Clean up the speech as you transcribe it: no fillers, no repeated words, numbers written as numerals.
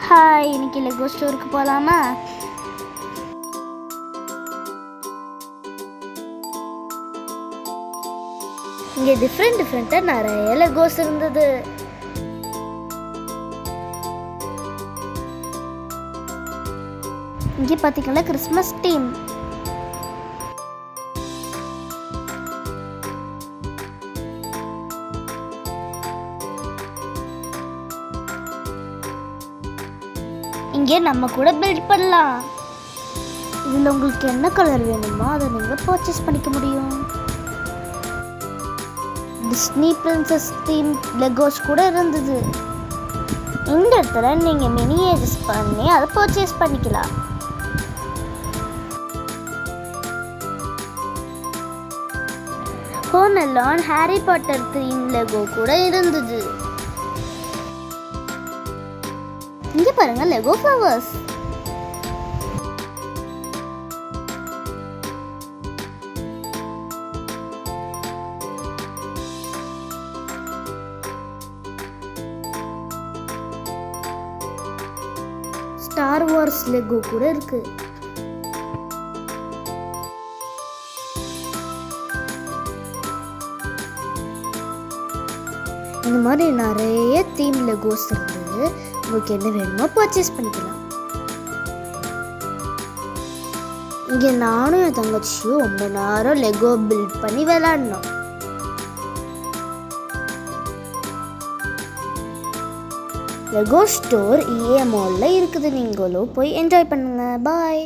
Hi, இன்னைக்கு Lego ஸ்டோருக்கு போகலாமா? இங்கே டிஃப்ரெண்ட்டாக நிறைய லெகோஸ் இருந்தது. இங்கே பார்த்தீங்கன்னா கிறிஸ்மஸ் டீம். இங்கே நம்ம கூட பில்ட் பண்ணலாம். இதில் உங்களுக்கு என்ன கலர் வேணுமோ அதை நீங்கள் பர்ச்சேஸ் பண்ணிக்க முடியும். டிஸ்னி பிரின்சஸ் தீம் லெகோஸ் கூட இருந்தது. இந்த இடத்துல நீங்கள் மினியேச்சர்ஸ் பண்ணி அதை பர்ச்சேஸ் பண்ணிக்கலாம். Home alone Harry Potter theme Lego கூட இருந்தது. இங்க பாருங்க Lego flowers. Star Wars Lego கூட இருக்கு. இந்த மாதிரி நிறைய தீம் லெகோஸ் இருக்கு. உங்களுக்கு என்ன வேணுமோ பர்ச்சேஸ் பண்ணிக்கலாம். இங்கே நானும் என் தங்கச்சியும் ரொம்ப நேரம் லெகோ பில்ட் பண்ணி விளையாடணும். லெகோ ஸ்டோர் EA மால்ல இருக்குது. நீங்களும் போய் என்ஜாய் பண்ணுங்க. பாய்.